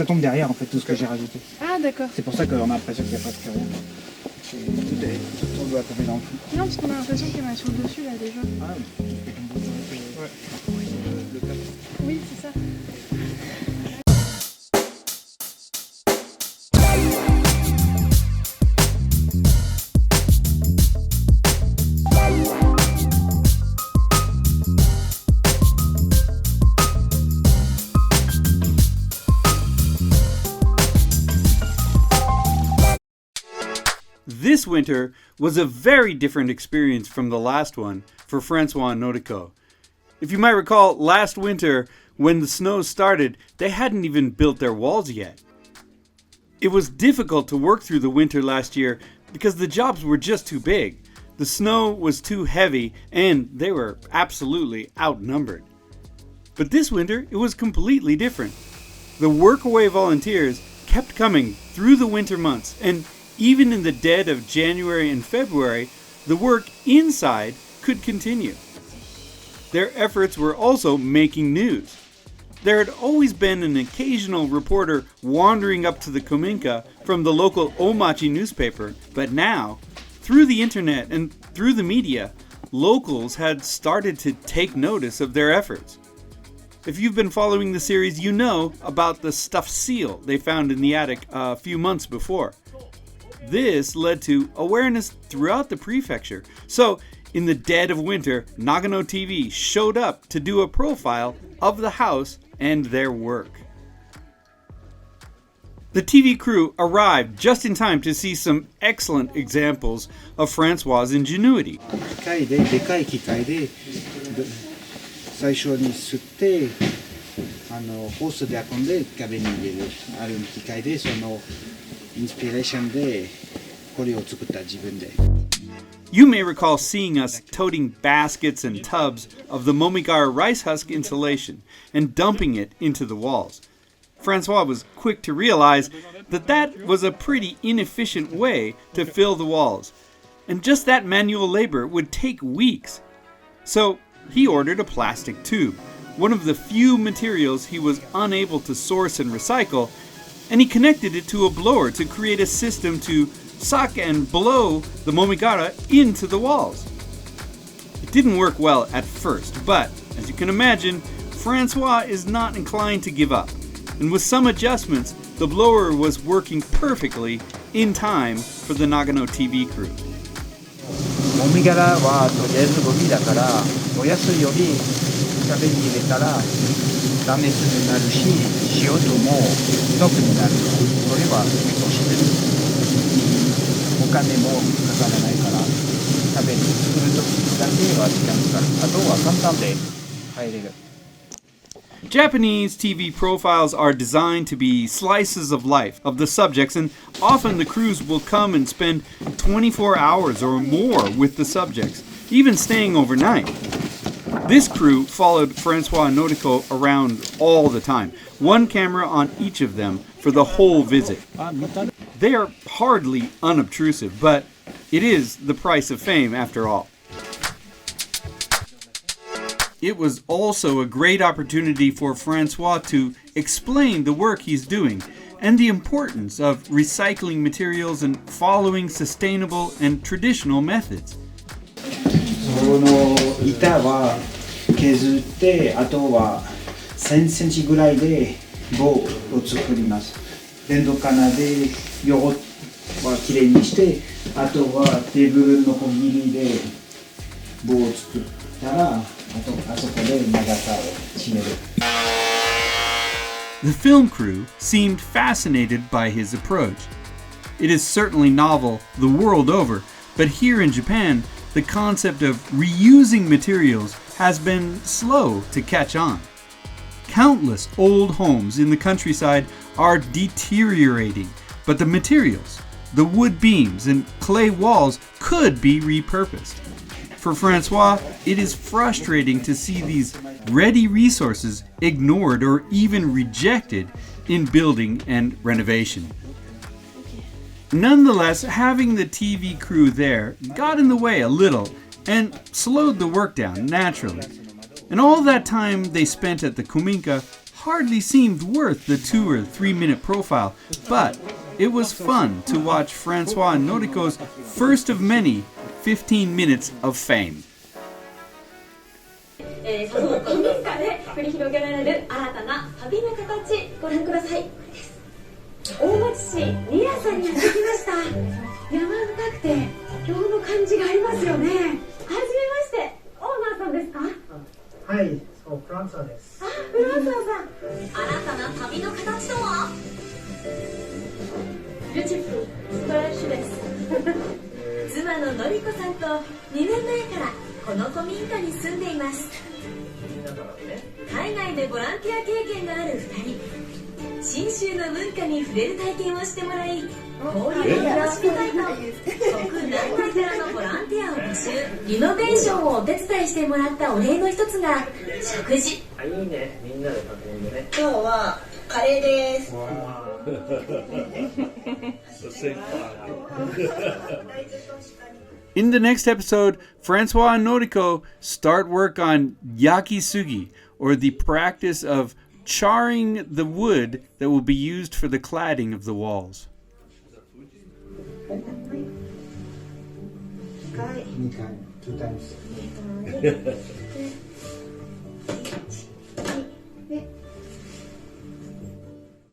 ça tombe derrière en fait, tout ce que j'ai rajouté. Ah d'accord. C'est pour ça qu'on a l'impression qu'il n'y a presque rien. Tout doit tomber dans le fond. Non, parce qu'on a l'impression qu'il y en a sur le dessus là déjà. Ah oui. Oui, c'est ça. This winter was a very different experience from the last one for François and Noriko. If you might recall, last winter, when the snow started, they hadn't even built their walls yet. It was difficult to work through the winter last year because the jobs were just too big. The snow was too heavy and they were absolutely outnumbered. But this winter, it was completely different. The Workaway volunteers kept coming through the winter months, and even in the dead of January and February, the work inside could continue. Their efforts were also making news. There had always been an occasional reporter wandering up to the Kominka from the local Omachi newspaper, but now, through the internet and through the media, locals had started to take notice of their efforts. If you've been following the series, you know about the stuffed seal they found in the attic a few months before. This led to awareness throughout the prefecture. So, in the dead of winter, Nagano TV showed up to do a profile of the house and their work. The TV crew arrived just in time to see some excellent examples of François' ingenuity. 機械で、でかい機械で、最初に吸って、ホースで運んで壁に入れる。ある機械で、そのインスピレーションでこれを作った自分で。You may recall seeing us toting baskets and tubs of the Momigara rice husk insulation and dumping it into the walls. François was quick to realize that that was a pretty inefficient way to fill the walls, and just that manual labor would take weeks. So he ordered a plastic tube, one of the few materials he was unable to source and recycle, and he connected it to a blower to create a system to suck and blow the Momigara into the walls. It didn't work well at first, but as you can imagine, François is not inclined to give up. And with some adjustments, the blower was working perfectly in time for the Nagano TV crew. もみ殻はとりあえずゴミだから、燃やすより壁に入れたら断熱になるし、CO2もノックになる。それは結構してる。お金もかからないから、壁に作るときだけは時間かかる。あとは簡単で入れる。Japanese TV profiles are designed to be slices of life of the subjects, and often the crews will come and spend 24 hours or more with the subjects, even staying overnight. This crew followed François and Noriko around all the time, one camera on each of them for the whole visit. They are hardly unobtrusive, but it is the price of fame after all. It was also a great opportunity for François to explain the work he's doing and the importance of recycling materials and following sustainable and traditional methods. その板は削って、あとは1000センチぐらいで棒を作ります。電動カナで汚はきれいにして、あとはテーブルのこぎりで棒を作ったら、The film crew seemed fascinated by his approach. It is certainly novel the world over, but here in Japan, the concept of reusing materials has been slow to catch on. Countless old homes in the countryside are deteriorating, but the materials, the wood beams and clay walls could be repurposed. For François, it is frustrating to see these ready resources ignored or even rejected in building and renovation. Nonetheless, having the TV crew there got in the way a little and slowed the work down naturally. And all that time they spent at the Kominka hardly seemed worth the 2 or 3 minute profile, but it was fun to watch François and Noriko's first of many 15 minutes of fame. この古民家で繰り広げられる新たな旅の形、ご覧ください。大町市ミラさんにやってきました。山深くて今日の感じがありますよね。はじめまして、オーナーさんですか？はい、そう、フランソワです。あ、フランソワさん。新たな旅の形とは？ビューティフル、素晴らしいです。妻ののりこさんと2年前からこの古民家に住んでいます。海外でボランティア経験がある2人。信州の文化に触れる体験をしてもらい、交流を広げたいと国内外からのボランティアを募集。リノベーションをお手伝いしてもらったお礼の一つが食事。いいね、みんなで囲んでね。今日はカレーです。In the next episode, François and Noriko start work on yakisugi, or the practice of charring the wood that will be used for the cladding of the walls. 2回、2 times.